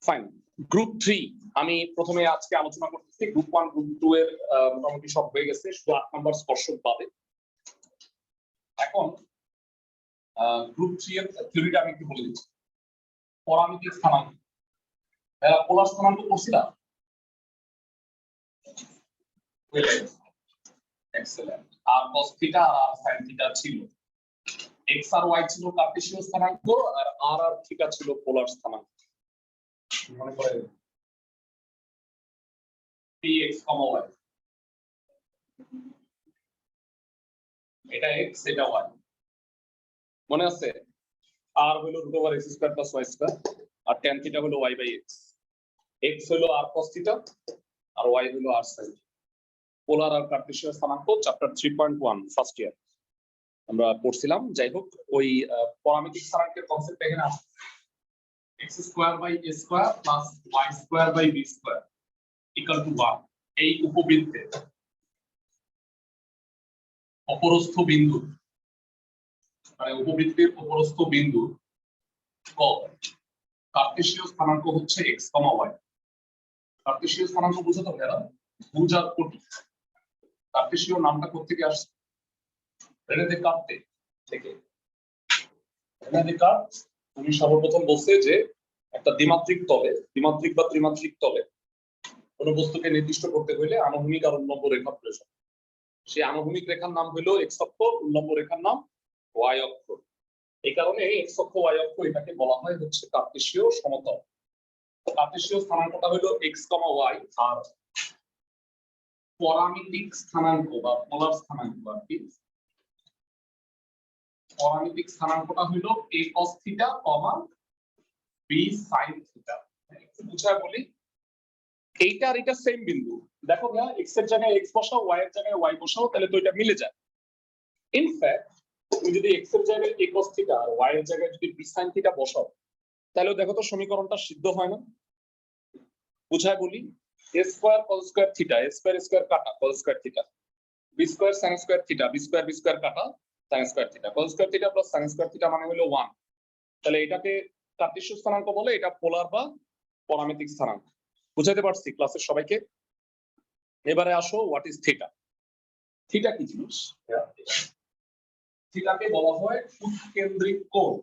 Fine. Group 3 আমি প্রথমে আজকে আলোচনা করতেছি। গ্রুপ 1 গ্রুপ 2 এর মোটামুটি সব হয়ে গেছে, শুধু 8 নাম্বার স্পর্শক বাদে। এখন গ্রুপ 3 এর থিওরিটা আমি একটু বলে দিচ্ছি। পরামিতিক স্থানাঙ্ক, পোলার স্থানাঙ্ক পড়ছিলাম। এক্সেলেন্ট। আর cos থিটা আর sin থিটা ছিল, x আর y ছিল কার্টেসীয় স্থানাঙ্ক, আর আর থিটা ছিল পোলার স্থানাঙ্ক। মনে করে px, y, এটা x এটা y, মনে আছে? r হলো √x² + y², আর tan থিটা হলো y/x। x হলো r cos থিটা আর y হলো r sin থিটা। পোলার আর কার্টেসীয় স্থানাঙ্ক চ্যাপ্টার 3.1 ফার্স্ট ইয়ার আমরা পড়ছিলাম। যাই হোক, ওই পরামিতিক স্থানাঙ্কের কনসেপ্ট এখানে আসছে। x² / a² + y² / b² = 1। এই উপবৃত্তের অপরস্থ বিন্দু, মানে উপবৃত্তের অপরস্থ বিন্দু ক কার্টেসীয় স্থানাঙ্ক হচ্ছে x, y। কার্টেসীয় স্থানাঙ্ক বুঝো তো ভাইরা? বুঝার কোটি। কার্টেসীয় নামটা কোথা থেকে আসছে? রেনে দেকার্তে থেকে। রেনে দেকার্ত উনি সর্বপ্রথম বলছে যে একটা দ্বিমাত্রিক তলে, দ্বিমাত্রিক বা ত্রিমাত্রিক তলে কোন বস্তুকে নির্দিষ্ট করতে হলে আনুভূমিক আর উল্লম্ব রেখা প্রয়োজন। সেই আনুভূমিক রেখার নাম হলো x অক্ষ, উল্লম্ব রেখার নাম y অক্ষ। এই কারণে x অক্ষ y অক্ষ এটাকে বলা হয় হচ্ছে কার্টেসীয় সমতল। কার্টেসীয় স্থানাঙ্কটা হলো x, y, আর পরামিতিক স্থানাঙ্ক বা পোলার স্থানাঙ্ক আর কি, পরামিতিক স্থানাঙ্কটা হলো a cos theta, b sin theta. একটু বুঝায় বলি, এইটা আর এটা সেম বিন্দু। দেখো ভাইয়া, x এর জায়গায় x বসাও, y এর জায়গায় y বসাও, তাহলে তো এটা মিলে যায়। ইনফ্যাক্ট তুমি যদি x এর জায়গায় a cos থিটা আর y এর জায়গায় যদি b sin থিটা বসাও, তাহলে দেখো তো সমীকরণটা সিদ্ধ হয় না? বুঝায় বলি, a square cos square theta, a square square কাটা cos square theta, b square sin square theta, b square কাটা sin square theta, cos square theta plus sin square theta মানে হলো 1। তাহলে এটাকে কার্টেসীয় স্থানাঙ্ক বলে, এটা পোলার বা পরামিতিক স্থানাঙ্ক। বুঝাতে পারছি ক্লাসের সবাইকে? এবারে আসো, হোয়াট ইজ থিটা? থিটা কি জিনিস? থিটাকে বলা হয় উৎকেন্দ্রিক কোণ।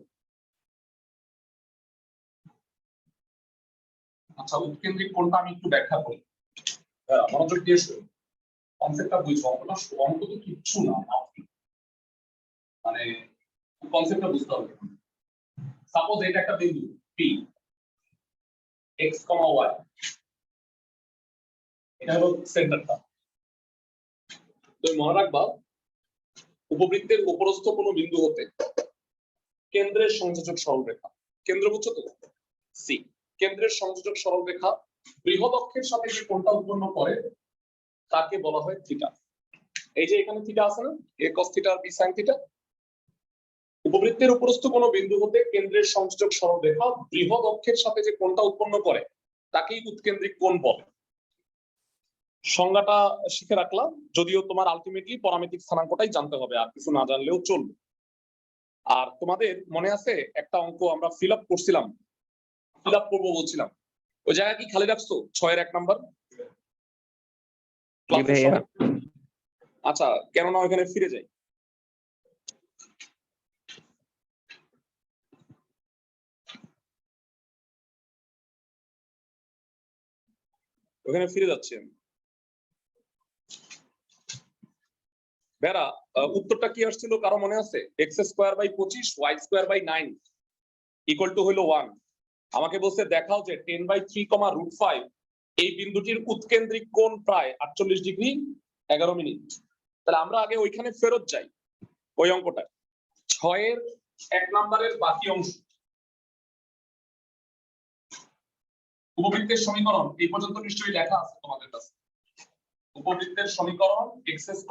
আচ্ছা, উৎকেন্দ্রিক কোণটা আমি একটু ব্যাখ্যা করি। মনোযোগ দিয়ে শুনুন, কনসেপ্টটা বুঝছো। অঙ্ক তো কিচ্ছু না, মানে কনসেপ্টটা বুঝতে হবে। সাপোজ এটা একটা বিন্দু P, x, y, এটা হলো সেন্টারটা। তো মনে রাখবা, উপবৃত্তের উপরস্থ কোনো বিন্দু হতে কেন্দ্রের সংযোজক সরলরেখা, কেন্দ্র বুঝছো তো? সি, কেন্দ্রের সংযোজক সরলরেখা বৃহৎ অক্ষের সাথে যে কোণটা উৎপন্ন করে তাকে বলা হয় থিটা। এই যে এখানে থিটা আছে না, a cos থিটা আর b sin থিটা। উপবৃত্তের উপরস্থ কোনো বিন্দু হতে কেন্দ্রের সংযোজক সরলরেখা বৃহৎ অক্ষের সাথে যে কোণটা উৎপন্ন করে তাকেই উৎকেন্দ্রিক কোণ বলে। সংজ্ঞাটা শিখে রাখলাম, যদিও তোমার আলটিমেটলি পরামিতিক স্থানাঙ্কটাই জানতে হবে, আর কিছু না জানলেও চলবে। আর তোমাদের মনে আছে একটা অঙ্ক আমরা ফিল আপ করছিলাম, ফিল আপ করবো বলছিলাম, ওই জায়গা কি খালি রাখছো? 6-এর 1 নাম্বার। আচ্ছা, কেননা ওখানে ফিরে যাই। ওখানে ফিরে যাচ্ছি আমি। বেরা, উত্তরটা কি আসছিল কারো মনে আছে? x² / 25 y² / 9 = হলো 1। আমাকে বলছে দেখাও যে 10/3, √5 এই বিন্দুটির উৎকেন্দ্রিক কোণ প্রায় 48 ডিগ্রি 11 মিনিট। তাহলে আমরা আগে ওইখানে ফেরত যাই, ওই অঙ্কটা 6-এর 1 নাম্বারের বাকি অংশ। উপবৃত্তের সমীকরণ এই পর্যন্ত নিশ্চয়ই লেখা আছে তোমাদের কাছে। উপবৃত্তের সমীকরণ x² /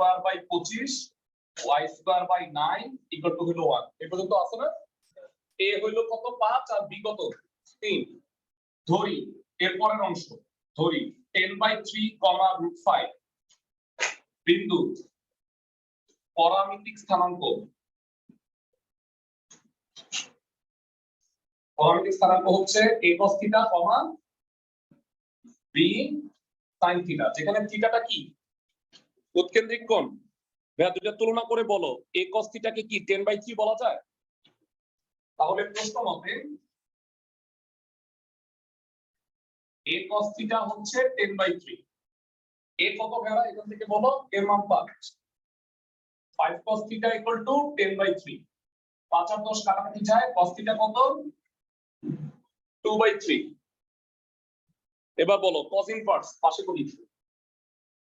25 y² / 9 = হলো 1। এই পর্যন্ত আছে না? a হইলো কত? 5 আর b কত? 3। ধরি এরপরের অংশ, ধরি 10/3, √5 বিন্দু পরামিতিক স্থানাঙ্ক, পরামিতিক স্থানাঙ্ক হচ্ছে a cos theta comma b sin theta, যেখানে থিটাটা কি উৎকেন্দ্রিক কোণ। ভাইয়া দুটো তুলনা করে বলো a cos থিটাকে কি 10/3 বলা যায়? তাহলে প্রশ্ন মতে a cos থিটা হচ্ছে 10/3। a কত ভাইয়া এখান থেকে বলো, এর মান 5 cos থিটা ইকুয়াল টু 10/3। 5 আর 10 কাটাকাটি যায়, cos থিটা কত 2/3। এবার বলো cos ইনভার্স পাশে করি,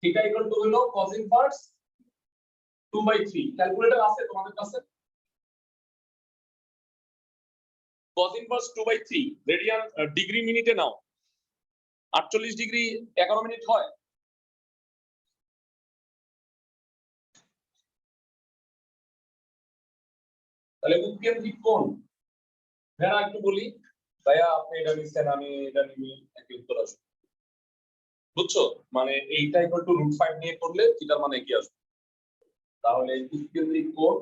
থিটা ইকুয়াল টু হলো cos ইনভার্স 2/3। ক্যালকুলেটর আছে তোমাদের কাছে? cos ইনভার্স 2/3 রেডিয়ান ডিগ্রি মিনিটে নাও, 48 ডিগ্রি 11 মিনিট হয়। তাহলে উৎকেন্দ্রিক কোণ ভাইয়া একটু বলি, ভাইয়া আপনি এটা নিচ্ছেন আমি এটা নিবি, একই উত্তর আসবে। বুঝছো? মানে এইটা ইকুয়াল টু √5 নিয়ে করলে থিটার মানে কি আসবে। তাহলে উৎকেন্দ্রিক কোণ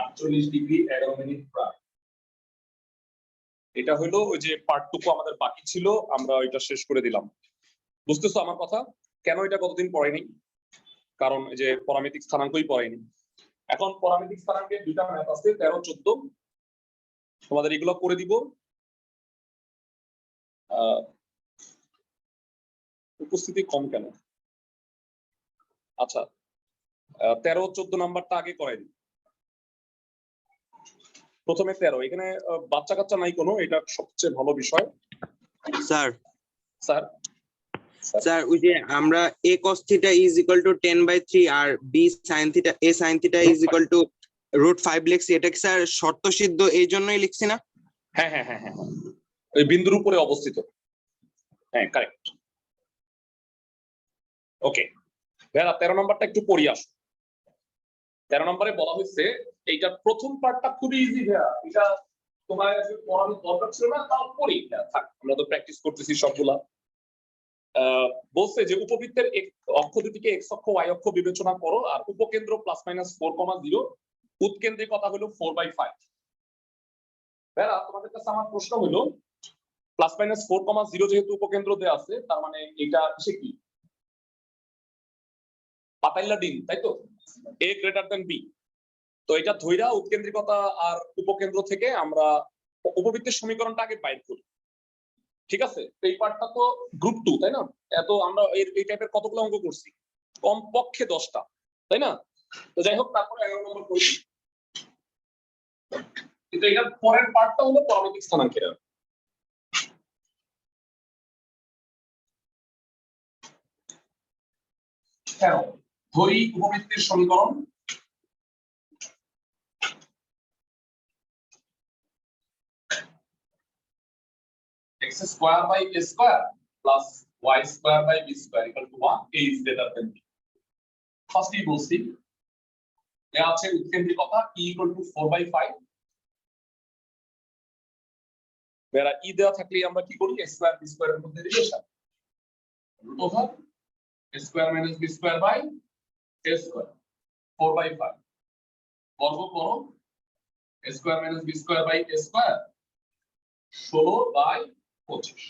48 ডিগ্রি 11 মিনিট প্রায়। এটা হলো ওই যে পার্টটুকু আমাদের বাকি ছিল, আমরা ওইটা শেষ করে দিলাম। বুঝতেছো আমার কথা? কেন এটা কতদিন পড়াইনি? কারণ এই যে পরামিতিক স্থানাঙ্কই পড়াইনি। এখন পরামিতিক স্থানাঙ্কের দুইটা ম্যাথ আছে 13 14, তোমাদের এগুলো করে দিব। উপস্থিতি কম কেন? আচ্ছা 13 14 নাম্বারটা আগে করাই দিই। প্রথমে 13, এখানে বাচ্চা কাচ্চা নাই কোনো, এটা সবচেয়ে ভালো বিষয়। স্যার স্যার স্যার ওই যে আমরা a cos theta is equal to 10/3 আর b sin theta a sin theta is equal to √5 লিখছি, এটা কি স্যার শর্ত সিদ্ধ এই জন্যই লিখছি না? হ্যাঁ হ্যাঁ হ্যাঁ হ্যাঁ, ওই বিন্দুর উপরে অবস্থিত। হ্যাঁ কারেক্ট। ওকে ভাইয়া 13 নম্বরটা একটু পড়ি আসো। 13 নম্বরে বলা হয়েছে এইটার প্রথম পার্টটা খুবই ইজি ভাইয়া, এটা তোমার পড়ানোর দরকার ছিল না, তাও পড়ি থাক, আমরা তো প্র্যাকটিস করতেছি সবগুলা। বলছে যে উপবৃত্তের অক্ষ দুটিকে এক্স অক্ষ ওয়াই অক্ষ বিবেচনা করো, আর উপকেন্দ্র +-4,0, উৎকেন্দ্রিকতা হলো 4/5। ভাইয়া তোমাদের কাছে আমার প্রশ্ন হলো +-4,0 যেহেতু উপকেন্দ্র দেয়া আছে, তার মানে এটা কিসে কি পাতাইল্লা ডিম, তাই তো? a greater than b। তো এটা ধইরা উৎকেন্দ্রিকতা আর উপকেন্দ্র থেকে আমরা উপবৃত্তের সমীকরণটা আগে বাইর করি, ঠিক আছে? এই পার্টটা তো গ্রুপ 2, তাই না? এত আমরা এই টাইপের কতগুলো অঙ্ক করছি, কমপক্ষে 10টা, তাই না? তো যাই হোক, তারপরে 11 নম্বর করি। কিন্তু এটার পরের পার্টটা হলো পরামিতিক স্থানাঙ্কের। ধরি উপবৃত্তের সমীকরণ x square by a square plus y square by b square equal to 1, a is greater than b। ফার্স্টই বলছি এ আছে উৎকেন্দ্রিকতা e equal to 4/5। Bera e দেওয়া থাকলে আমরা কি করি, a square b square এর মধ্যে relation root over a square minus b square by a square 4/5 বর্গ করো a square minus b square by a square 16/25।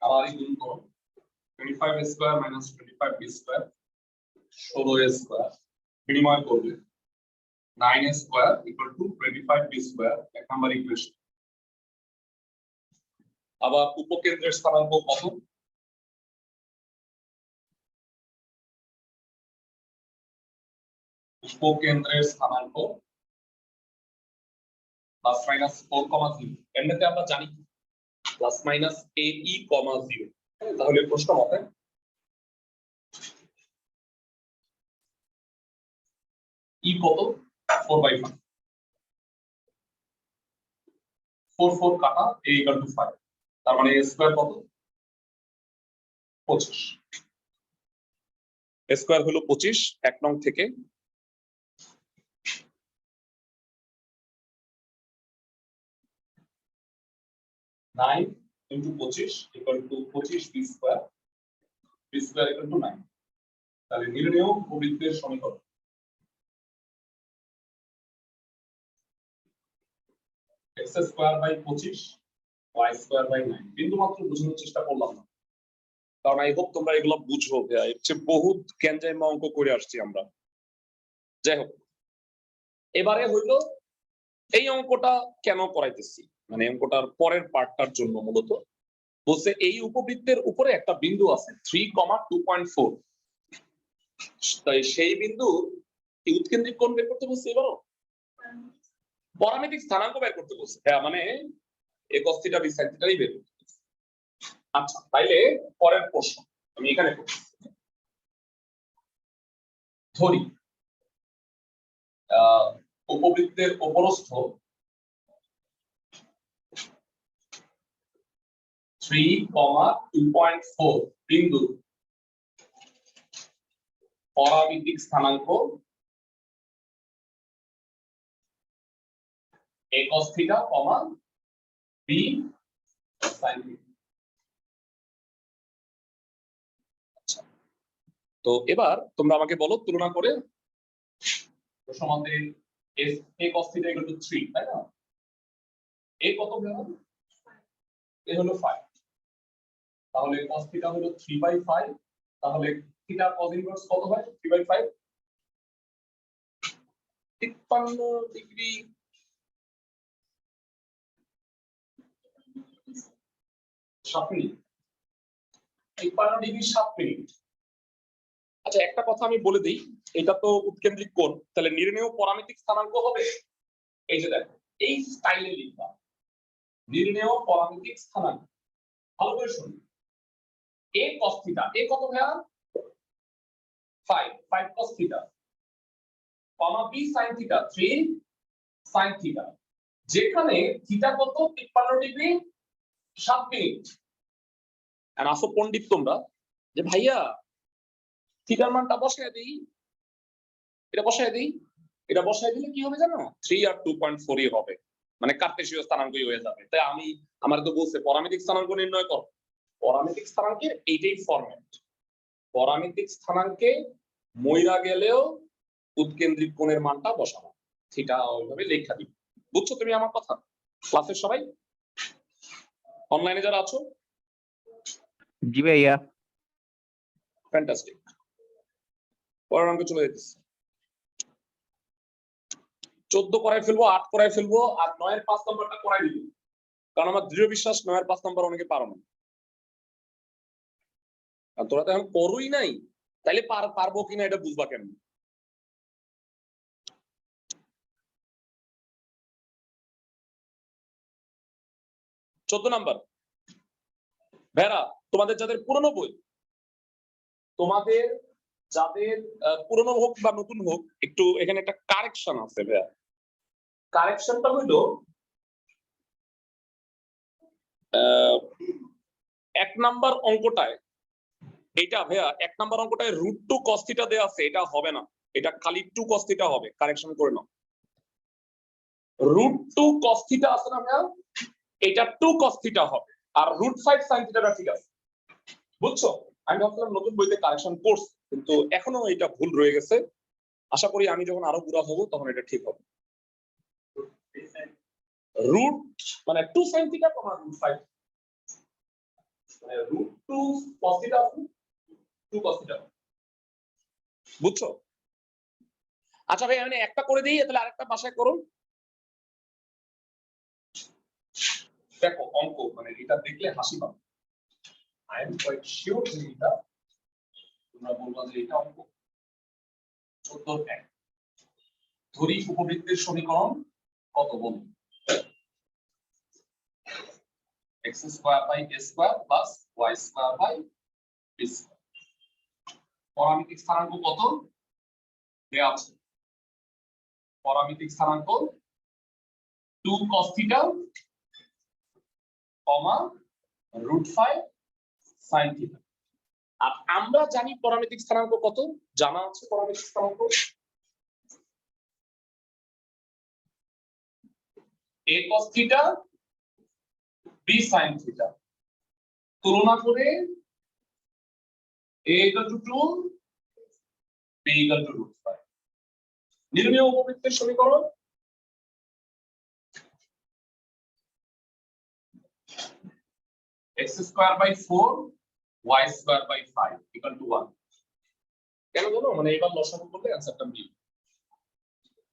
আবার গুণ করো 25 square minus 25 B square 16 square বিনিময় করবে 9 square equal to 25 B square, এক নাম্বার ইকুয়েশন। আবার উপকেন্দ্রের স্থানাঙ্ক কত? উপকেন্দ্রের স্থানাঙ্ক +-4,0। এমনিতে আমরা জানি +-ae,0। তাহলে প্রশ্ন মতে ই কত 4/5, 4 কাটা a equal to 5, তার মানে a স্কয়ার কত 25। a স্কয়ার হলো 25 এক নং থেকে। Nine into 25 equal to 25 b square equal to 9। তাহলে নির্ণেয় উপবৃত্তের সমীকরণ x square by 25 y square by 9 বিন্দু মাত্র বোঝানোর চেষ্টা করলাম না, কারণ আই হোপ তোমরা এগুলো বুঝো। এর চেয়ে বহুত গ্যাঞ্জাইমা অঙ্ক করে আসছি আমরা। যাই হোক, এবারে হইলো এই অঙ্কটা কেন করাইতেছি, মানে অঙ্কটার পরের পার্টটার জন্য মূলত বলছে এই উপবৃত্তের উপরে একটা বিন্দু আছে 3,2.4, তাই সেই বিন্দু উৎকেন্দ্রিক কোণ বের করতে বলছে। এবারও পরামিতিক স্থানাঙ্ক বের করতে বলছে। হ্যাঁ, মানে cos θ b sin θ বের করতে বলছে। আচ্ছা, তাইলে পরের প্রশ্ন আমি এখানে করছি। ধরি উপবৃত্তের উপরস্থ 3,2.4 বিন্দু পরামিতিক স্থানাঙ্ক a cos θ, b sin θ। আচ্ছা, তো এবার তোমরা আমাকে বলো তুলনা করে সমাতে a cos θ = 3, তাই না? a কত বেরোল? a হলো 5, তাহলে cos θ হলো 3/5, তাহলে θ cos ইনভার্স কত হয়? 3/5, 53 ডিগ্রি। 7 minute, 53 degree 7 minute. আচ্ছা, একটা কথা আমি বলে দিই, এটা তো উৎকেন্দ্রিক কোণ, তাহলে নির্ণেয় পরামিতিক স্থানাঙ্ক হবে এই যে দেখো এই স্টাইলে লিখবা, নির্ণেয় পরামিতিক স্থানাঙ্ক। ভালো করে শুনুন, a cos θ, a কত ভাইয়া? 5 cos θ, b sin θ 3 sin θ, যেখানে θ কত? 53 ডিগ্রি 7 মিনিট। আর আসো পণ্ডিত তোমরা যে ভাইয়া থিটার মানটা বসায় দেই, এটা বসায় দেই, এটা বসায় দিলে কি হবে জানো? 3 আর 2.4 হবে, মানে কার্টেসীয় স্থানাঙ্কই হয়ে যাবে। তাই আমি আমার তো বলছে পরামিতিক স্থানাঙ্ক নির্ণয় করো। পরামিতিক স্থানাঙ্কের এইটাই ফরম্যাট, পরামিতিক স্থানাঙ্কে মইরা গেলেও উৎকেন্দ্রিক কোণের মানটা বসাবো, থিটা ওইভাবে লেখা দিই। বুঝছো তুমি আমার কথা? ক্লাসের সবাই অনলাইনে যারা আছো? জি ভাইয়া। ফ্যান্টাস্টিক। পরের অঙ্কে চলে যেতেছি। 14 করাই ফেলবো, 8 করাই ফেলবো, আর 9 এর 5 নম্বরটা করাই দিব, কারণ আমার দৃঢ় বিশ্বাস 9 এর 5 নম্বর অনেকে পারো না। আর তোরা তো এখন করোই নাই, তাইলে পারবো কিনা এটা বুঝবা কেন? চোদ্দ নাম্বার ভেড়া, তোমাদের যাদের পুরনো বই, তোমাদের যাদের পুরনো হোক বা নতুন হোক, একটু এখানে একটা কারেকশন আছে ভেড়া। কারেকশনটা হইলো 1 নাম্বার অঙ্কটায়, এটা ভাইয়া 1 নাম্বার অঙ্কটায় √2 cos θ দেয়া আছে, এটা হবে না, এটা খালি 2 cos θ হবে। কারেকশন করে নাও, √2 cos θ আছে না ভাইয়া, এটা 2 cos θ হবে, আর √5 sin θ টা ঠিক আছে। বুঝছো? আমি ভাবছিলাম নতুন বইতে কারেকশন কোর্স, কিন্তু এখনো এটা ভুল রয়ে গেছে। আশা করি আমি যখন আরো বুড়া হব তখন এটা ঠিক হবে। রুট মানে 2 sin θ, √5 মানে √2 cos θ, 2 cos θ। বুঝছো? আচ্ছা ভাই, আমি একটা করে দিই, তাহলে আরেকটা বাসায় করুন। দেখো অঙ্ক, মানে এটা দেখলে হাসি পাবে। আই এম কোয়াইট শিওর যে এটা তোমরা বলবা যে এটা অঙ্ক। 14 ধরি উপবৃত্তের সমীকরণ কত বলুন? x square by a square plus y square by b square. পরামিতিক স্থানাঙ্ক কত দেয়া আছে? পরামিতিক স্থানাঙ্ক 2 cos θ, √5 sin θ। আর আমরা জানি পরামিতিক স্থানাঙ্ক কত, জানা আছে পরামিতিক স্থানাঙ্ক a cos θ, b sin θ। তুলনা করে a = 2, p equal to √5 নির্ণেয় উপবৃত্তের সমীকরণ x square by 4 y square by 5 equal to 1 কেন জানো মানে এবার লসাগু করলে অ্যানসারটা মিলবে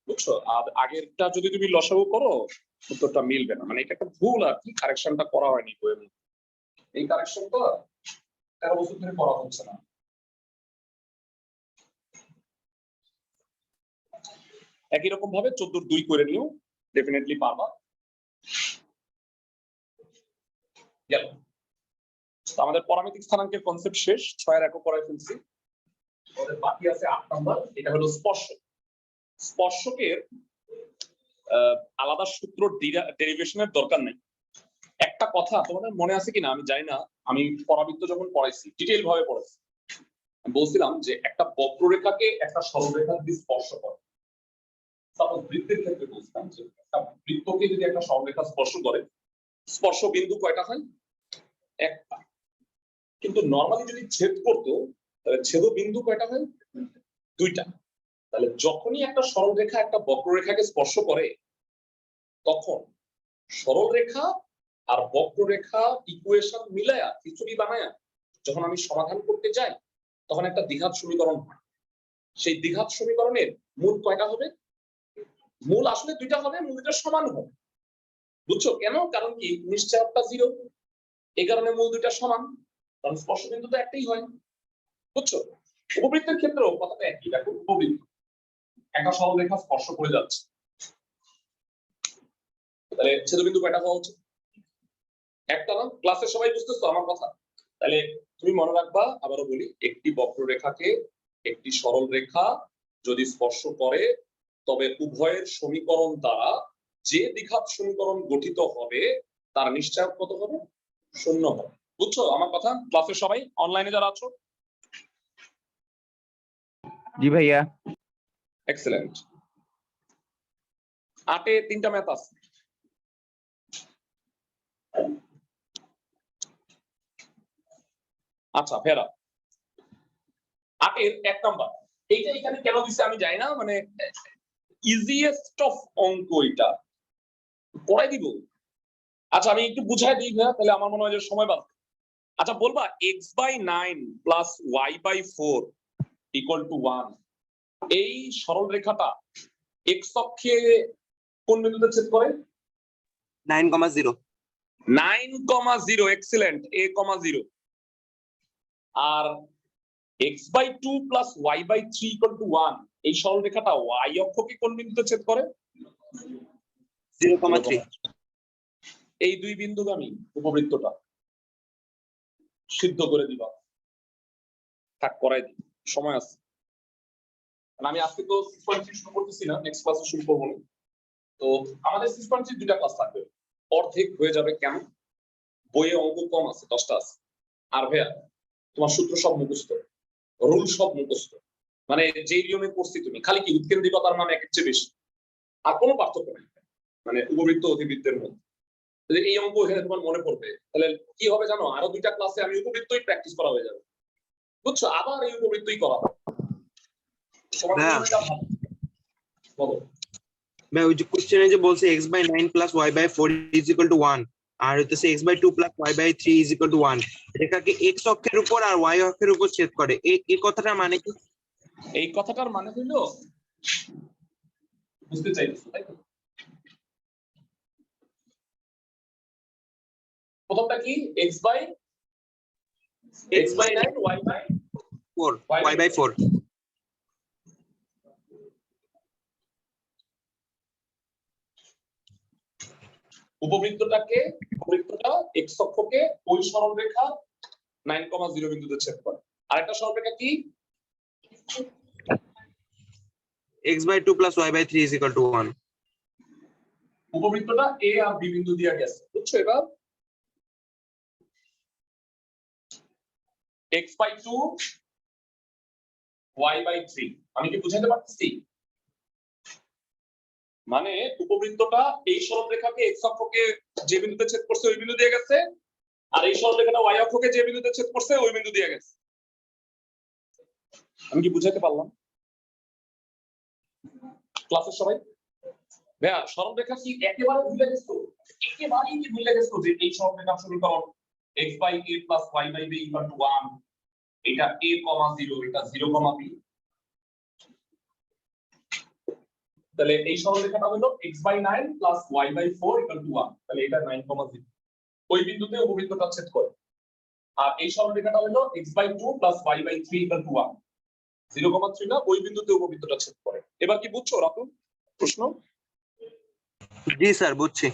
বুঝছো আর আগেরটা যদি তুমি লসাগু করো উত্তরটা মিলবে না মানে এটা একটা ভুল আর কি কারেকশনটা করা হয়নি বইয়ের মধ্যে এই কারেকশনটা 13 বছর ধরে করা হচ্ছে না একই রকম ভাবে 14 2 করে নিও ডেফিনেটলি পারবা গেল আমাদের পরামিতিক স্থানাঙ্কের কনসেপ্ট শেষ 6 এর একক করাই ফেলছি আমাদের বাকি আছে 8 নাম্বার এটা হলো স্পর্শক স্পর্শকের আলাদা সূত্র ডেরিভেশনের দরকার নেই একটা কথা তোমাদের মনে আছে কিনা আমি জানি না আমি পরাবৃত্ত যখন পড়াইছি ডিটেইল ভাবে পড়াইছি আমি বলছিলাম যে একটা বক্ররেখাকে একটা সরলরেখা যদি স্পর্শ করে সাপোজ বৃত্তের ক্ষেত্রে বলছিলাম যে একটা বৃত্তকে যদি একটা সরলরেখা স্পর্শ করে স্পর্শ বিন্দু কয়টা হয় একটা কিন্তু নরমালি যদি ছেদ করতো তাহলে ছেদ বিন্দু কয়টা হয় দুইটা তাহলে যখনই একটা সরলরেখা একটা বক্ররেখাকে স্পর্শ করে তখন সরলরেখা আর বক্ররেখা ইকুয়েশন মিলায়া খিচুড়ি বানায়া যখন আমি সমাধান করতে যাই তখন একটা দ্বিঘাত সমীকরণ হয় সেই দ্বিঘাত সমীকরণের মূল কয়টা হবে মূল আসলে দুইটা হবে মূল দুটো সমান হবে বুঝছো কেন কারণ কি নিশ্চয়তা 0 এই কারণে মূল দুইটা সমান কারণ স্পর্শ বিন্দু তো একটাই হয় বুঝছো উপবৃত্তের ক্ষেত্রেও কথাটা একই দেখো উপবৃত্ত একটা সরলরেখা স্পর্শ করে যাচ্ছে তাহলে ছেদবিন্দু কয়টা হওয়া উচিত একটা না ক্লাসে সবাই বুঝতেছো আমার কথা তাহলে তুমি মনে রাখবা আবারও বলি একটি বক্ররেখাকে একটি সরল রেখা যদি স্পর্শ করে তবে উভয়ের সমীকরণ দ্বারা যে দ্বিঘাত সমীকরণ গঠিত হবে তার নিশ্চয়ক কত হবে 0 হবে বুঝছো আমার কথা ক্লাসে সবাই অনলাইনে যারা আছো জি ভাইয়া এক্সেলেন্ট 8 এ 3টা ম্যাথ আছে আচ্ছা ফেরা 8 এর 1 নাম্বার এইটা এখানে কেন দিছে আমি জানি না মানে ইজিয়েস্ট অফ অঙ্ক এটা পড়াই দিব আচ্ছা আমি একটু বুঝাই দিই ভাইয়া তাহলে আমার মনে হয় যে সময় বাঁচবে আচ্ছা বলবা x/9 + y/4 = 1 এই সরল রেখাটা x অক্ষে কোন বিন্দুতে ছেদ করে 9,0 9,0 এক্সিলেন্ট a,0 আর x/2 + y/3 = 1 এই সরল রেখাটা y অক্ষকে কোন বিন্দুতে ছেদ করে 0,3 এই দুই বিন্দুগামী উপবৃত্তটা সিদ্ধ করে দিবা থাক করাই দিই সময় আছে আমি আজকে তো 6.3 শুরু করতেছি না নেক্সট ক্লাসে শুরু করব না তো আমাদের 6.3 দুইটা ক্লাস থাকবে অর্ধেক হয়ে যাবে কেন বইয়ে অঙ্ক কম আছে 10টা আছে আর ভাইয়া তোমার সূত্র সব মুখস্থ রুল সব মুখস্থ মানে যে নিয়মে করছি তুমি খালি কি উৎকেন্দ্রিকতার মান একের চেয়ে বেশি আর কোনো পার্থক্য নেই মানে উপবৃত্ত অতিবৃত্তের মধ্যে যদি এই অঙ্ক এখানে তোমার মনে পড়বে তাহলে কি হবে জানো আরো দুইটা ক্লাসে আমি উপবৃত্তই প্র্যাকটিস করা হয়ে যাবে বুঝছো আবার এই উপবৃত্তই করা হবে বলো ভাই ওই যে কোশ্চেনে যে বলছে x/9 + y/4 = 1 আর হইতেছে x/2 + y/3 = 1 রেখাকে x অক্ষের উপর আর y অক্ষের উপর ছেদ করে এই কথাটা মানে কি এই কথাটার মানে হইলো বুঝতে চাইছো তাই তো প্রথমটা কি x/9 y/4 উপবৃত্তটা x অক্ষকে ওই সরল রেখা 9,0 বিন্দুতে ছেদ করে আরেকটা সরল রেখা কি x/2 + y/3 = 1 উপবৃত্তটা a R b বিন্দু দিয়ে গেছে বুঝছো এবার x/2 y/3 আমি কি বুঝাতে পারতেছি মানে উপবৃত্তটা এই সরল রেখাকে x অক্ষকে যে বিন্দুতে ছেদ করছে ওই বিন্দু দিয়ে গেছে আর এই সরল রেখাটা y অক্ষকে যে বিন্দুতে ছেদ করছে ওই বিন্দু দিয়ে গেছে আমি কি বুঝাতে পারলাম ক্লাসের সবাই ভাইয়া সরলরেখা কি একেবারে ভুলে গেছো? একেবারেই কি ভুলে গেছো যে এই সরলরেখার সমীকরণ x by a plus y by b equal to 1, এটা a, 0, এটা 0, b। তাহলে এই সরলরেখাটা হলো x by 9 plus y by 4 equal to 1, তাহলে এটা 9, 0 ওই বিন্দুতে উপবৃত্তটা ছেদ করে। আর এই সরলরেখাটা হলো x by 2 plus y by 3 equal to 1, 0,3 না ওই বিন্দুতে উপবৃত্তটা ছেদ করে। এবার কি বুঝছো রাতুল প্রশ্ন? জি স্যার বুঝছি।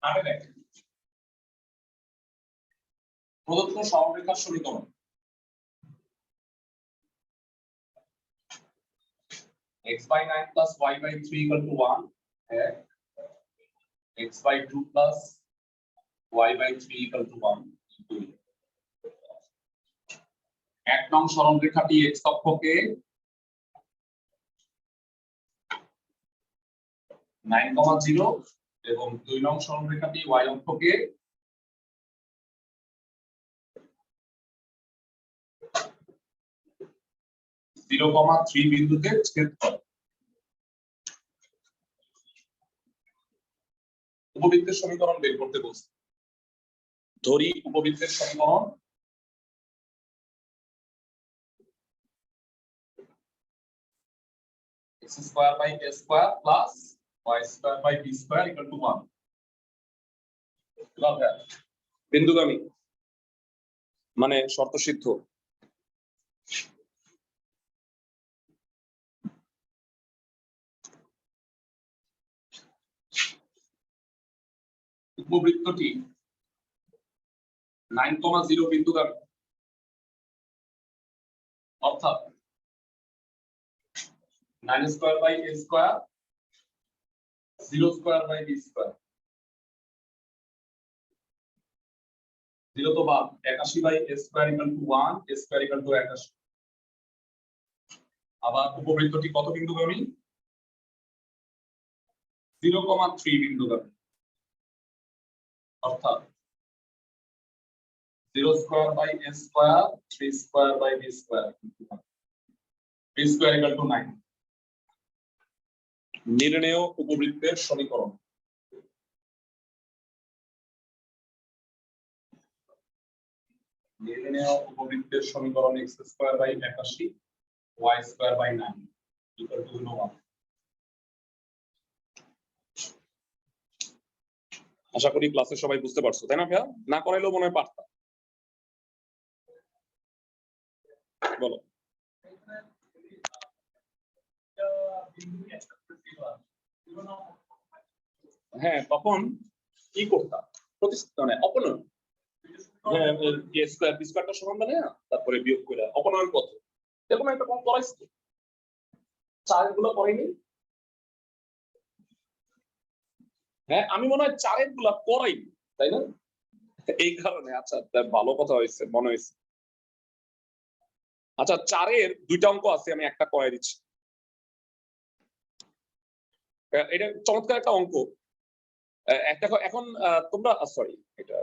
আগে দেখ প্রদত্ত সরলরেখার সমীকরণ x by 9 plus y by 3 equal to 1, x by 2 plus y by 3 equal to 1, 2। এক নং সরলরেখাটি x অক্ষকে 9,0 এবং 2 নং সরলরেখাটি y অক্ষকে 0,3 বিন্দুতে ছেদ করে। উপবৃত্তের সমীকরণ বের করতে বলছে। ধরি উপবৃত্তের সমীকরণ x square by a square plus y square by b square equal to 1। বিন্দুগামী মানে শর্ত সিদ্ধ। উপবৃত্তটি 9,0 বিন্দুগামী, অর্থাৎ 9 square by a square 0 square by b square 0 তো বাদ 81 by a square equal to 1, a square equal to 81। আবার উপবৃত্তটি কত বিন্দুগামী? 0,3 বিন্দুগামী, অর্থাৎ 0 square by a square 3 square by b square, b square equal to 9। নির্ণেয় উপবৃত্তের সমীকরণ। নির্ণেয় উপবৃত্তের সমীকরণ x square by 81 y square by 9 equal to 1। আশা করি ক্লাসে সবাই বুঝতে পারছো, তাই না ভাইয়া? না করাইলেও মনে হয় পারতা। বলো। হ্যাঁ তখন কি করতাম? প্রতিস্থাপন অপনয়ন। হ্যাঁ a square b square টা সমান মানে তারপরে বিয়োগ করে অপনয়ন পদ্ধতি। এরকম একটা কম করাইছি, চারগুলো করাইনি। হ্যাঁ আমি মনে হয় চারের গুলা করাইনি, তাই না? এই কারণে আচ্ছা ভালো কথা হয়েছে মনে হয়েছে। আচ্ছা চারের দুইটা অঙ্ক আছে, আমি একটা করাই দিচ্ছি। এটা চমৎকার একটা অঙ্ক। একটা এখন তোমরা সরি এটা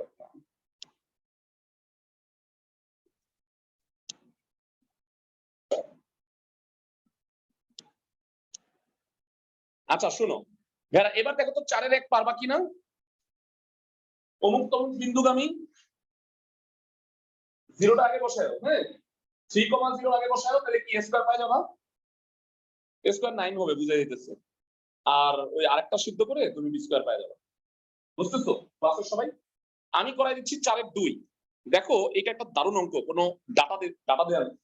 আচ্ছা শোনো ভাইয়া, এবার দেখো তো 4 এর 1 পারবা কিনা। অমুক তমুক বিন্দুগামী 0টা আগে বসায়ো, হ্যাঁ 3,0 আগে বসায়ো, তাহলে কি স্কয়ার পাই যাবা? স্কয়ার 9 হবে, বুঝাই দিতেছে। আর ওই আরেকটা সিদ্ধ করে তুমি বি স্কয়ার পাই যাবে। বুঝতেছো ক্লাসের সবাই? আমি করাই দিচ্ছি 4 এর 2। দেখো এটা একটা দারুণ অঙ্ক, কোনো ডাটা দেয়া নেই।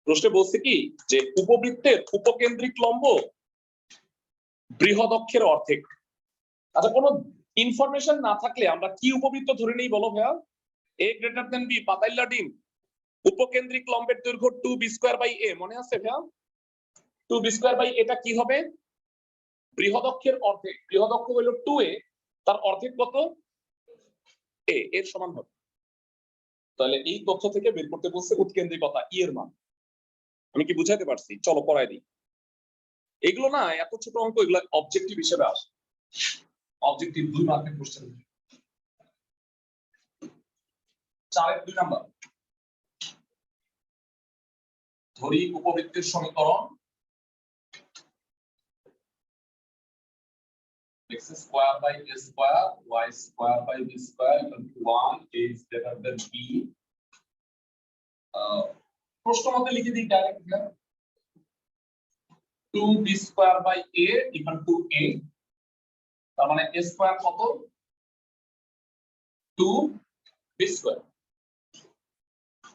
প্রশ্নে বলছে কি যে উপবৃত্তের উপকেন্দ্রিক লম্ব বৃহৎ অক্ষের অর্ধেক। আচ্ছা কোনো ইনফরমেশন না থাকলে আমরা কি উপবৃত্ত ধরে নেই বলো ভাইয়া? a গ্রেটার দেন b, পাতাইল্লা ডিম। উপকেন্দ্রিক লম্বের দৈর্ঘ্য 2b স্কয়ার বাই a, মনে আছে ভাইয়া? 2b স্কয়ার বাই এটা কি হবে? বৃহৎ অক্ষের অর্ধেক। বৃহৎ অক্ষ হলো 2a, তার অর্ধেক কত? a, এর সমান হবে। তাহলে এই তথ্য থেকে বের করতে বলছে উৎকেন্দ্রিকতা ই এর মান। আমি কি বুঝাইতে পারছি? চলো পড়াই দিই। এগুলো না এত ছোট অঙ্ক, এগুলো অবজেক্টিভ হিসেবে আসে। অবজেক্টিভ 2 মার্কের কোশ্চেন। 4 এর 2 নাম্বার ধরি উপবৃত্তের সমীকরণ x square by a square y square by b square equal to 1 is greater than b প্রশ্ন মতে লিখে দিই direct 2b square by a equal to a তার মানে a square কত 2b square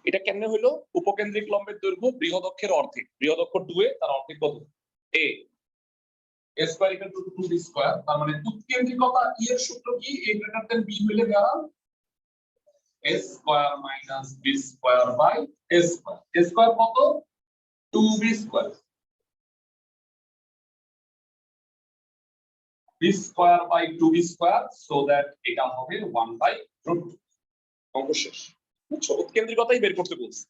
এটা কেমনে হলো উপকেন্দ্রিক লম্বের দৈর্ঘ্য বৃহদক্ষের অর্ধেক বৃহদক্ষ 2 এ তার অর্ধেক কত a a square equal to 2b square তার মানে উৎকেন্দ্রিকতা e এর সূত্র কি a greater than b হলে দ্বারা a square minus b square by a square কত 2b square b square by 2b square so that এটা হবে 1 by root 2 অঙ্ক শেষ বুঝছো উৎকেন্দ্রিকতাই বের করতে বলছি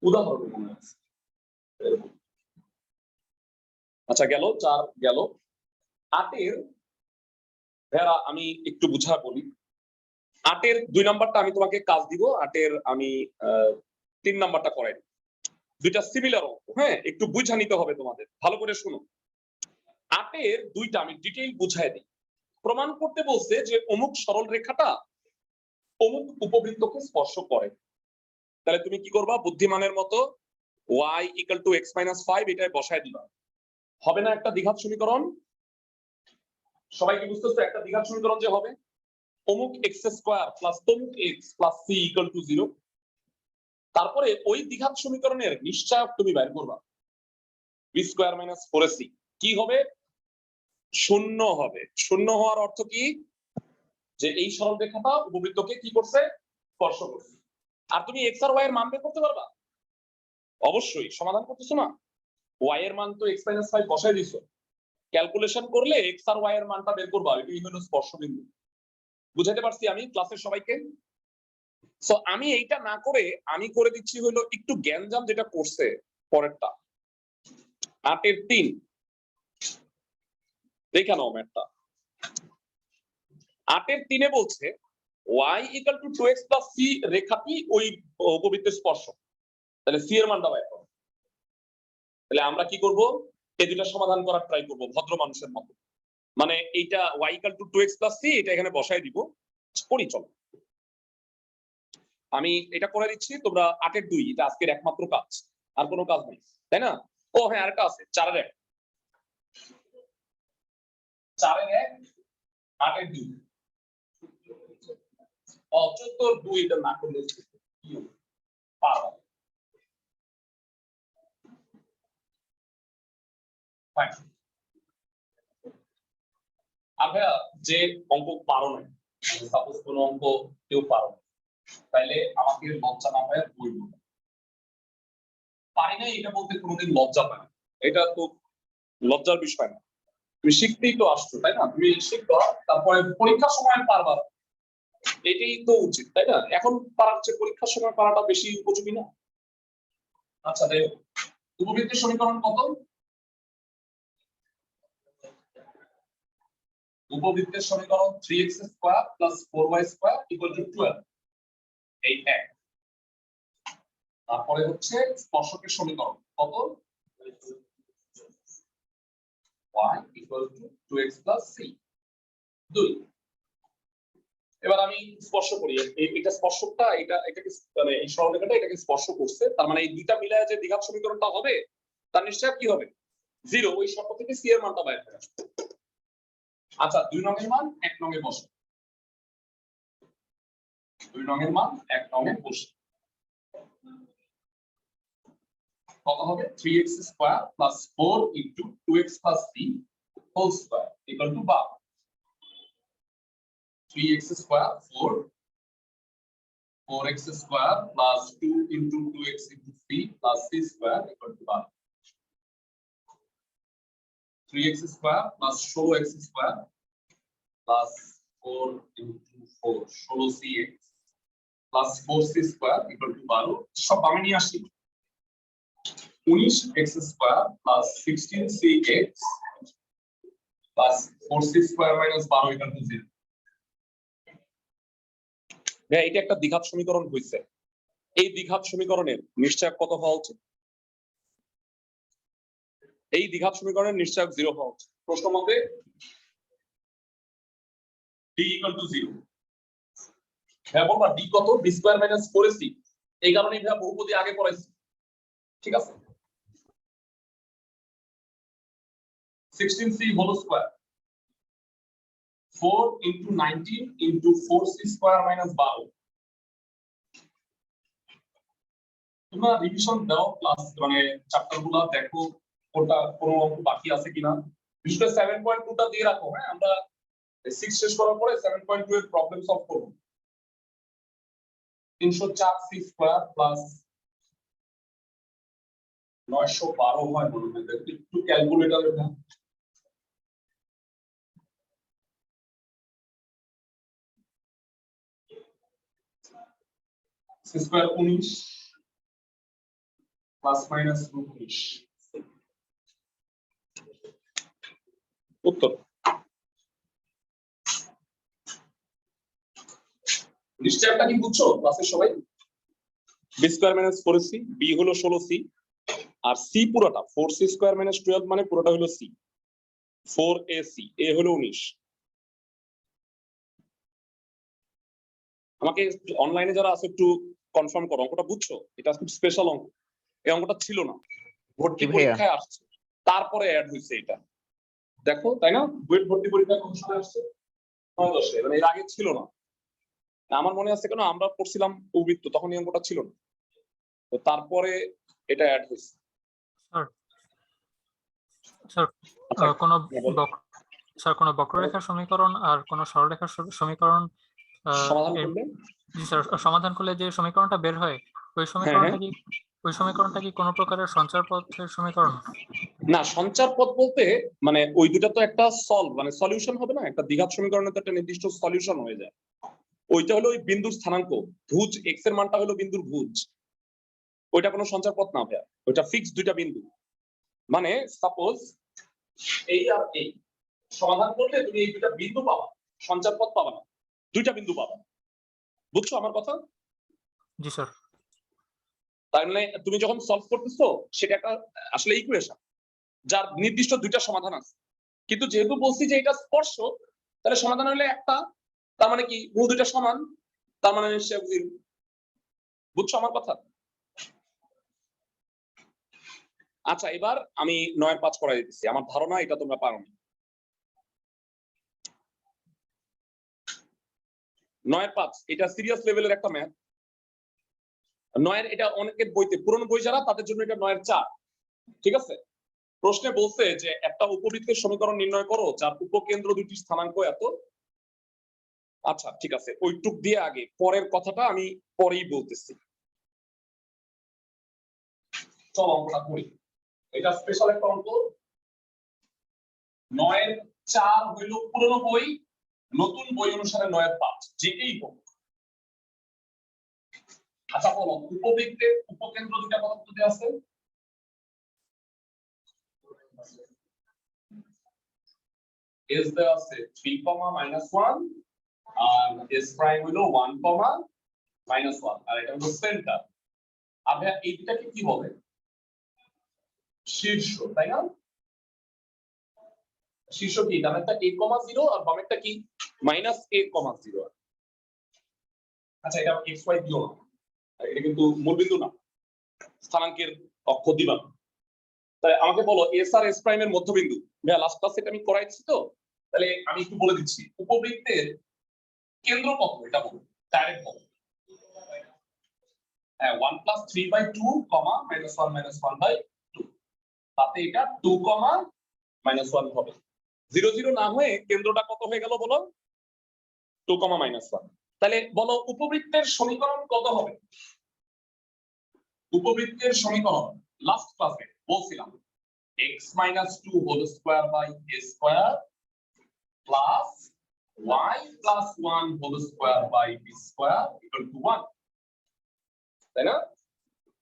উদাহরণ মনে আছে আচ্ছা গেল 4 গেল 8 এর ভেড়া আমি একটু বুঝা বলি 8 এর 2 নাম্বারটা আমি তোমাকে কাজ দিব 8 এর আমি 3 নাম্বারটা করাই দিব দুইটা সিমিলার অঙ্ক হ্যাঁ একটু বুঝা নিতে হবে তোমাদের ভালো করে শুনো 8 এর দুইটা আমি ডিটেইল বুঝাই দিই প্রমাণ করতে বলছে যে অমুক সরল রেখাটা অমুক উপবৃত্তকে স্পর্শ করে তাহলে তুমি কি করবা বুদ্ধিমানের মতো y = x - 5 এটাই বসায় দিবা হবে না একটা দ্বিঘাত সমীকরণ সবাই কি বুঝতেছো একটা দ্বিঘাত সমীকরণ যে হবে অমুক x² + তমুক x + c = 0 তারপরে ওই দ্বিঘাত সমীকরণের নিশ্চয়ক তুমি বের করবা b² - 4ac কি হবে শূন্য হবে শূন্য হওয়ার অর্থ কি যে এই সরল রেখাটা উপবৃত্তকে কি করছে স্পর্শ করছে আর তুমি x আর y এর মান বের করতে পারবা অবশ্যই সমাধান করতেছো না y এর মান তো x - 5 বসায় দিছো ক্যালকুলেশন করলে x আর y এর মানটা বের করবা এটাই হলো স্পর্শবিন্দু বুঝাতে পারছি আমি ক্লাসের সবাইকে সো আমি এইটা না করে আমি করে দিচ্ছি হলো একটু জ্ঞানজাম যেটা করছে পরেরটা 8 এর 3 দেখে নাও ম্যাথটা 8 এর 3 এ বলছে y = 2x + c রেখাটি ওই উপবৃত্তের স্পর্শ তাহলে c এর মানটা বের করো তাহলে আমরা কি করব এই দুটো সমাধান করার ট্রাই করব ভদ্র মানুষের মতো মানে এইটা y = 2x + c এটা এখানে বসায় দিব করি চলো আমি এটা করে দিচ্ছি তোমরা 8 এর 2 এটা আজকের একমাত্র কাজ আর কোনো কাজ নেই তাই না ও হ্যাঁ আরেকটা আছে 4 এর 1 4 এর 1 8 এর 2 14 2 এটা না করলে কি হবে পারো ফাইন আর ভাইয়া যে অঙ্ক পারো না সাপোজ কোন অঙ্ক কেউ পারো না তাইলে আমাকে লজ্জা না পায় বলবো পারি না এটা বলতে কোনোদিন লজ্জা পায় না এটা তো লজ্জার বিষয় না তুমি শিখতেই তো আসছো তাই না তুমি শিখবা তারপরে পরীক্ষার সময় পারবা এটাই তো উচিত তাই না এখন পারার চেয়ে পরীক্ষার সময় পারাটা বেশি উপযোগী না আচ্ছা দেখ উপবৃত্তের সমীকরণ কত উপবৃত্তের সমীকরণ 3x² + 4y² = 12 এই এক তারপরে হচ্ছে স্পর্শকের সমীকরণ কত y = 2x + c 2 এবার আমি স্পর্শ করি এটা স্পর্শকটা এটাকে মানে এই সরলরেখাটা এটাকে স্পর্শ করছে তার মানে এই দুইটা মিলায় যে দ্বিঘাত সমীকরণটা হবে তার নিশ্চয় কি হবে 0 ওই শর্ত থেকে c এর মানটা বাইরে আসবে আচ্ছা 2 নং এর মান 1 নং এ বসে 2 নং এর মান 1 নং এ বসে কত হবে 3x² + 4 * 2x + c whole square = 12 3x² 4 4x² + 2 * 2x * c + c square = 12 3x² + 16x² + 4 * 4 16cx + 4c square = 12 সব আমি নিয়ে আসি 19x² + 16cx plus 4c square minus 12 equal to 0। এটা একটা দ্বিঘাত সমীকরণ হইছে। এই দ্বিঘাত সমীকরণের নিশ্চয়ক কত হওয়া উচিত? এই দ্বিঘাত সমীকরণের নিশ্চয়ক 0 হওয়া উচিত। প্রশ্ন মতে d ইকুয়াল টু 0। হ্যাঁ বলবা d কত? b square minus 4ac। এই কারণে আমরা বহুপদী আগে পড়াইছি, ঠিক আছে? 16c whole square 4 into 19 into 4c square minus 12। তোমরা রিভিশন দাও ক্লাস, মানে চ্যাপ্টার গুলো দেখো কোনটা কোনো অঙ্ক বাকি আছে কিনা। বিশেষ করে 7.2টা দিয়ে রাখো। হ্যাঁ, আমরা 6 শেষ করার পরে 7.2 এর প্রবলেম সলভ করব। 304c স্কয়ার প্লাস 912 হয় বলুন, একটু ক্যালকুলেটর এটা। স্কয়ার 19 প্লাস মাইনাস 19 উত্তর। নিশ্চয়টা কি বুঝছো ক্লাসের সবাই? b square minus 4c, b হলো 16c, আর c পুরোটা 4c স্কয়ার মাইনাস 12 মানে পুরোটা হলো c, 4ac, a হলো 19। আমাকে অনলাইনে যারা আছে একটু কনফার্ম করো অঙ্কটা বুঝছো? এটা খুব স্পেশাল অঙ্ক। এই অঙ্কটা ছিল না, ভর্তি পরীক্ষায় আসছে, তারপরে অ্যাড হয়েছে এটা। দেখো তাই না? বুয়েট ভর্তি পরীক্ষা কোন সময় আসছে? 9-10, মানে এর আগে ছিল না। আমার মনে আছে কেন আমরা পড়ছিলাম উপবৃত্ত, তখন এই অঙ্কটা ছিল না, তো তারপরে এটা অ্যাড হয়েছে। স্যার কোন বক্ররেখার সমীকরণ আর কোন সরলরেখার সমীকরণ সমাধান করলে জি স্যার, সমাধান করলে যে সমীকরণটা বের হয় ওই সমীকরণটা কি কোন প্রকারের সঞ্চার পথের সমীকরণ? না, সঞ্চার পথ বলতে মানে ওই দুটা তো একটা সলভ মানে সলিউশন হবে না, একটা দ্বিঘাত সমীকরণের তো একটা নির্দিষ্ট সলিউশন হয়ে যায়। ওইটা হলো ওই বিন্দুর স্থানাঙ্ক, ভুজ এক্স এর মানটা হলো বিন্দুর ভুজ। ওইটা কোনো সঞ্চার পথ না ভাইয়া, ওইটা ফিক্স দুইটা বিন্দু। মানে সাপোজ এই আর এই সমাধান করলে তুমি এই দুইটা বিন্দু পাবা, সঞ্চার পথ পাবা না, দুইটা বিন্দু পাবা। বুঝছো আমার কথা? জি স্যার। তার মানে তুমি যখন সলভ করতেছো সেটা একটা আসলে ইকুয়েশন যার নির্দিষ্ট দুইটা সমাধান আছে, কিন্তু যেহেতু বলছি যে এটা স্পর্শ, তাহলে সমাধান হলে একটা, তার মানে কি মূল দুইটা সমান, তার মানে নিশ্চয়ই 0। বুঝছো আমার কথা? আচ্ছা, এবার আমি 9-5 করাই দিতেছি, আমার ধারণা এটা তোমরা পারো না। 9-5 এটা সিরিয়াস লেভেলের একটা ম্যাথ। 9 এটা অনেকের বইতে, পুরনো বই যারা তাদের জন্য এটা 9-4, ঠিক আছে? প্রশ্নে বলছে যে একটা উপবৃত্তের সমীকরণ নির্ণয় করো যার উপকেন্দ্র দুটি স্থানাঙ্ক এত। আচ্ছা ঠিক আছে, ওইটুক দিয়ে আগে পরের কথাটা আমি পরেই বলতেছি। চল অঙ্কটা করি, এটা স্পেশাল একটা অঙ্ক। 9-4 হইল পুরনো বই, নতুন বই অনুসারে 9-5 যেটাই হোক। আচ্ছা বলো, উপবৃত্তের উপকেন্দ্র দুটা কত দেওয়া আছে? এস দেওয়া আছে 3, -1 আর এস প্রাইম হলো 1, -1 আর এটা হলো সেন্টার। আর এই দুটাকে কি বলে? শীর্ষ, তাই না? শীর্ষ কি? ডানেরটা a,0 আর বামেরটা কি -a,0। আচ্ছা, এটা xy দিও না, এটা কিন্তু মূলবিন্দু না, স্থানাঙ্কের অক্ষ দিবা। তাই আমাকে বলো এস আর এস প্রাইমের মধ্যবিন্দু। ভাইয়া লাস্ট ক্লাসে এটা আমি করাইছি তো, তাহলে আমি একটু বলে দিচ্ছি। উপবৃত্তের কেন্দ্র কত এটা বলো, ডাইরেক্ট বলো। হ্যাঁ, 1 + 3/2, -1 -1/2, তাতে এটা 2, -1 হবে। 0 0 না হয়ে কেন্দ্রটা কত হয়ে গেল বলো? 2, -1। তাহলে বলো উপবৃত্তের সমীকরণ কত হবে? উপবৃত্তের সমীকরণ লাস্ট ক্লাসে বলছিলাম x - 2 whole square by a square plus y + 1 whole square by b square equal to 1, তাই না?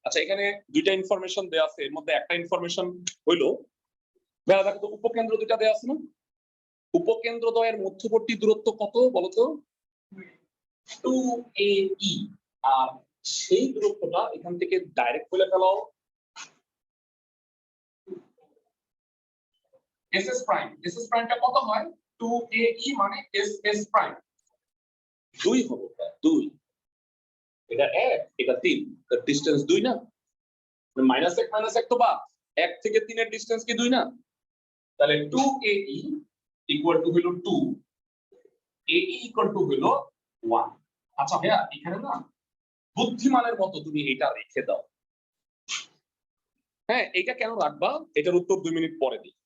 আচ্ছা, এখানে দুইটা ইনফরমেশন দেয়া আছে, এর মধ্যে একটা ইনফরমেশন হইলো ভাইয়া দেখো তো উপকেন্দ্র দুইটা দেয়া আছে না? উপকেন্দ্রদ্বয়ের মধ্যবর্তী দূরত্ব কত বলতো? 2AE। আর সেই দূরত্বটা এখান থেকে ডাইরেক্ট বলে ফেলো SS প্রাইম। SS প্রাইমটা কত হয়? 2AE মানে SS প্রাইম 2 হবে, 2। এটা 1, এটা 3, তার ডিসটেন্স 2 না? -1 তো বাদ, 1 থেকে 3 এর ডিসটেন্স কি 2 না? তাহলে 2AE ইকুয়াল টু হলো 2, AE ইকুয়াল টু হলো 1। আচ্ছা ভাইয়া এখানে না বুদ্ধিমানের মতো তুমি এটা রেখে দাও। হ্যাঁ, এটা কেন রাখবা এটার উত্তর 2 মিনিট পরে দিই।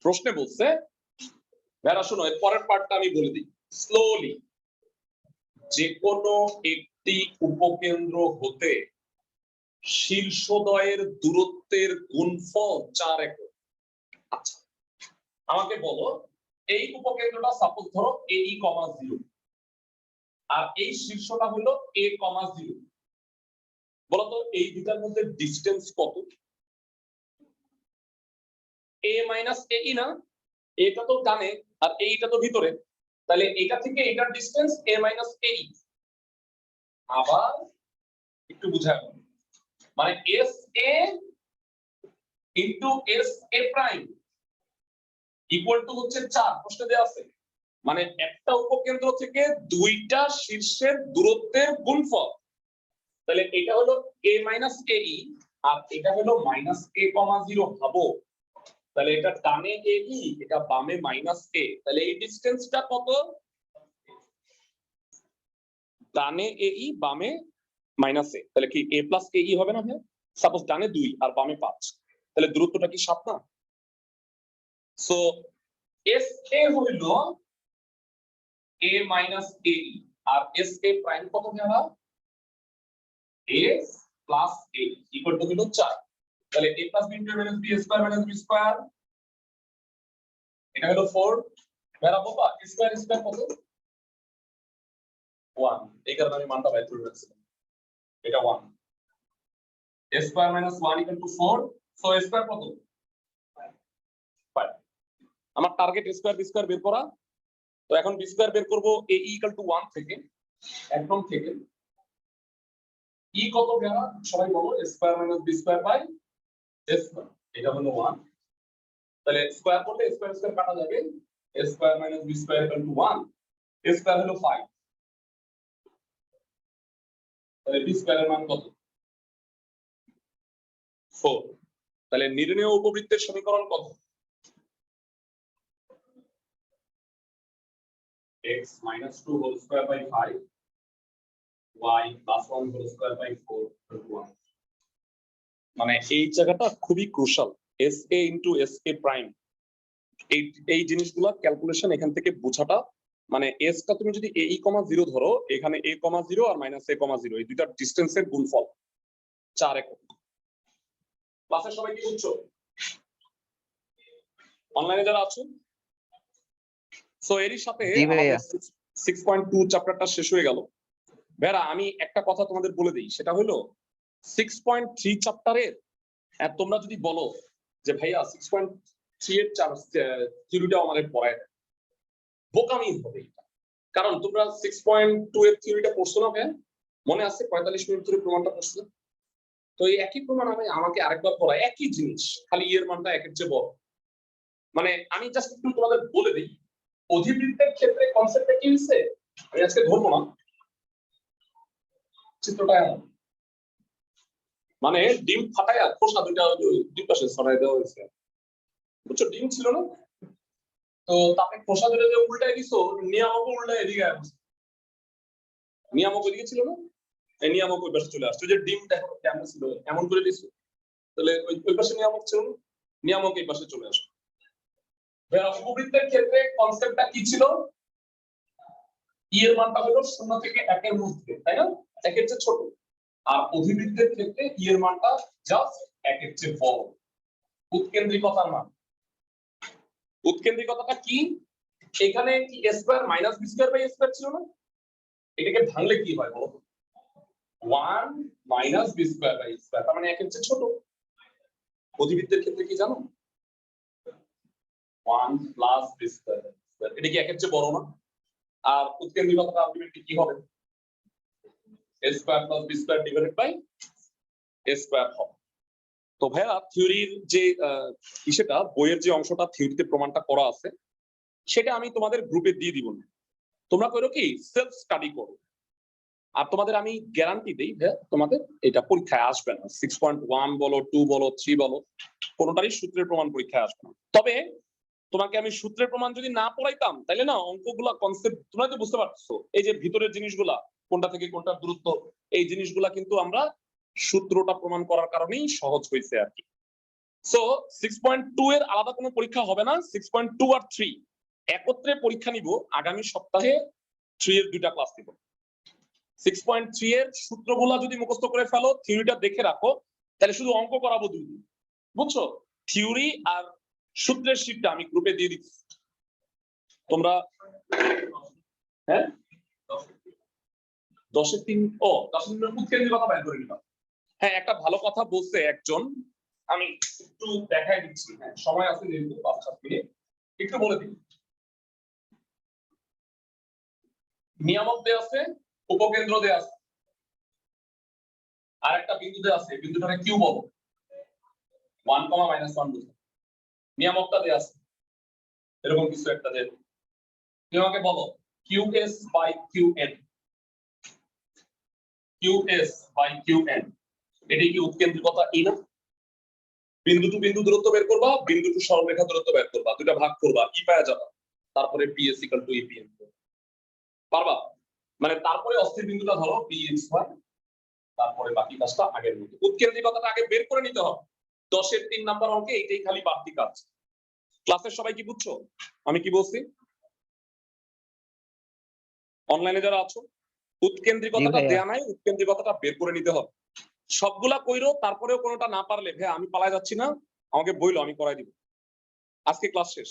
প্রশ্নে বলছে ভাইয়া শোনো, এর পরের পার্টটা আমি বলে দিই স্লোলি। যে কোনো একটি উপকেন্দ্র হতে শীর্ষদ্বয়ের দূরত্বের গুণফল 4 একক। আচ্ছা আমাকে বলো, এই উপকেন্দ্রটা সাপোজ ধরো AE, 0 আর এই শীর্ষটা হলো A, 0। বলতো এই দুটার মধ্যে ডিসটেন্স কত? A মাইনাস AE না? এটা তো ডানে আর এইটা তো ভিতরে, তাহলে এটা থেকে এটার ডিসটেন্স A মাইনাস AE। আবার একটু বুঝায়, মানে SA into SA prime equal to হচ্ছে 4, প্রশ্নে দেয়া আছে। মানে একটা উপকেন্দ্র থেকে দুইটা শীর্ষের দূরত্বের গুণফল। তাহলে এটা হলো A মাইনাস AE আর এটা হলো মাইনাস A, 0 ভাবো। তাহলে এটা ডানে AE, এটা বামে মাইনাস A। তাহলে এই ডিসটেন্সটা কত? ডানে AE বামে মাইনাস A, তাহলে কি A প্লাস AE হবে না? সাপোজ ডানে 2 আর বামে 5, তাহলে দূরত্বটা কি 7 না? সো SA হইল A মাইনাস AE আর SA প্রাইম কত জানা? A plus A equal to হলো 4। তাহলে A plus B into minus B square minus B square, এটা হলো 4। বেরা বাবা স্কয়ার স্কয়ার কত? 1। এই কারণে আমি মানটা বাইর করে রাখছিলাম, এটা 1। A square minus 1 equal to 4। So A square কত? 5। আমার target A square B square বের করা। তো এখন B স্কয়ার বের করব AE ইকুয়াল টু 1 থেকে, একদম থেকে। E কত বেরা সবাই বলো? A square minus B square by A square, এটা হলো 1। তাহলে স্কয়ার করলে স্কয়ার স্কয়ার কাটা যাবে, A square minus B square equal to 1। A square হলো 5, তাহলে B স্কয়ারের মান কত? 4। তাহলে নির্ণেয় উপবৃত্তের সমীকরণ কত? x minus 2 whole square by 5 y plus 1 whole square by 4 equal to 1। মানে এই জায়গাটা খুবই crucial, SA into SA prime. এই জিনিসগুলো ক্যালকুলেশন এখান থেকে বোঝাটা, মানে s টা তুমি যদি AE, 0 ধরো, এখানে A, 0 আর মাইনাস A, 0 এই দুইটা ডিসটেন্সের গুণফল 4 একক। ক্লাসে সবাই কি বুঝছো? অনলাইনে যারা আছো? সো এরই সাথে জি ভাইয়া। 6.2 চ্যাপ্টারটা শেষ হয়ে গেল। ভেরা আমি একটা কথা তোমাদের বলে দিই, সেটা হলো 6.3 চ্যাপ্টারের তোমরা যদি বলো যে ভাইয়া 6.3 এর থিওরিটা আমাদের পড়ায়, বোকামি হবে এটা। কারণ তোমরা 6.2 এর থিওরিটা পড়ছো না? ভাইয়া মনে আছে 45 মিনিট ধরে প্রমাণটা পড়ছো? তো এই একই প্রমাণ আমাকে আরেকবার পড়ায়, একই জিনিস, খালি এর মানটা একের চেয়ে বড়। মানে আমি জাস্ট একটু তোমাদের বলে দিই, অধিবৃত্তের ক্ষেত্রে কনসেপ্টটা কি হচ্ছে, আমি আজকে ধরবো না। চিত্রটা এমন, মানে ডিম ফাটায়া খোসা দুইটা দুই পাশে ছড়াই দেওয়া হয়েছে, বুঝছো? ডিম ছিল না, তো তাকে খোসা দুটো যে উল্টাই দিছো, নিয়ামক উল্টা এদিকে আসছে। নিয়ামক ওইদিকে ছিল না, এই নিয়ামক ওই পাশে চলে আসছে। যে ডিমটা কেমন ছিল এমন করে দিছো, তাহলে ওই পাশে নিয়ামক ছিল না, নিয়ামক এই পাশে চলে আসবে। উপবৃত্তের ক্ষেত্রে কনসেপ্টটা কি ছিল? ই এর মানটা হলো 0 থেকে 1 এর মধ্যে, তাই না? 1 এর চেয়ে ছোট। আর অধিবৃত্তের ক্ষেত্রে ই এর মানটা জাস্ট 1 এর চেয়ে বড়। উৎকেন্দ্রিকতার মান, উৎকেন্দ্রিকতাটা কি? এখানে কি a square minus b square by a square ছিল না? এটাকে ভাঙলে কি হয় বলো? 1 minus b square by a square, তার মানে 1 এর চেয়ে ছোট। অধিবৃত্তের ক্ষেত্রে কি জানো? 1 প্লাস বি স্কয়ার। এটা কি একের চেয়ে বড় না? আর উৎকেন্দ্রিকতাটা আলটিমেটলি কি হবে? a square plus B square divided by a square হবে। তো ভাইয়া থিওরির যে সেটা বইয়ের যে অংশটা থিওরিতে প্রমাণটা করা আছে সেটা আমি তোমাদের গ্রুপে দিয়ে দিব না, তোমরা করো কি সেলফ স্টাডি করো। আর তোমাদের আমি গ্যারান্টি দেই ভাইয়া তোমাদের এটা পরীক্ষায় আসবে না, 6.1 বলো 2 বলো 3 বলো কোনোটারই সূত্রের প্রমাণ পরীক্ষায় আসবে না। তবে তোমাকে আমি সূত্রের প্রমাণ যদি না পড়াইতাম তাহলে না অঙ্কগুলা কনসেপ্ট তোমরা তো বুঝতে পারছো, এই যে ভিতরের জিনিসগুলা কোনটা থেকে কোনটার দূরত্ব এই জিনিসগুলা কিন্তু আমরা সূত্রটা প্রমাণ করার কারণেই সহজ হয়েছে আর কি। সো 6.2 এর আলাদা কোনো পরীক্ষা হবে না, 6.2 আর 3 একত্রে পরীক্ষা নিব আগামী সপ্তাহে। 3 এর দুইটা ক্লাস নিব। 6.3 এর সূত্রগুলা যদি মুখস্থ করে ফেলো, থিওরিটা দেখে রাখো, তাহলে শুধু অঙ্ক করাবো 2 দিন, বুঝছো? থিওরি আর সূত্রের শীটটা আমি গ্রুপে দিয়ে দিচ্ছি, তোমরা হ্যাঁ 10-এর 3 ও 10-এর 3 উৎকেন্দ্রিক কথা বের করে নিলাম। হ্যাঁ একটা ভালো কথা বলছে একজন, আমি একটু দেখাই দিচ্ছি, হ্যাঁ সময় আছে যেহেতু 5-7 মিনিট একটু বলে দিই। নিয়ামক দেয়া আছে, উপকেন্দ্র দেয়া আছে, আর একটা বিন্দু দেয়া আছে, বিন্দুটাকে কিউ বলো, 1, -1 বুঝো। নিয়ামকটা দেয়া আছে এরকম কিছু একটা যে তুমি আমাকে বলো QS by QN, QS by QN এটাই কি উৎকেন্দ্রিকতা ই না? বিন্দু টু বিন্দু দূরত্ব বের করবা, বিন্দু টু সরলরেখা দূরত্ব বের করবা, দুটো ভাগ করবা, ই পাওয়া যাবে, তারপরে PS = EPN পারবা? মানে তারপরে অস্থির বিন্দুটা ধরো PXY, তারপরে বাকি কাজটা আগের মতো। উৎকেন্দ্রিকতাটা আগে বের করে নিতে হবে। 10-এর 3 নাম্বার অঙ্কে এইটাই খালি বাড়তি কাজ। ক্লাসের সবাই কি বুঝছো আমি কি বলছি? অনলাইনে যারা আছো উৎকেন্দ্রিকতাটা দেয়া নাই, উৎকেন্দ্রিকতাটা বের করে নিতে হবে। সবগুলা কইরো, তারপরেও কোনোটা না পারলে ভাই আমি পালায় যাচ্ছি না, আমাকে বইলো আমি করাই দিব। আজকে ক্লাস শেষ।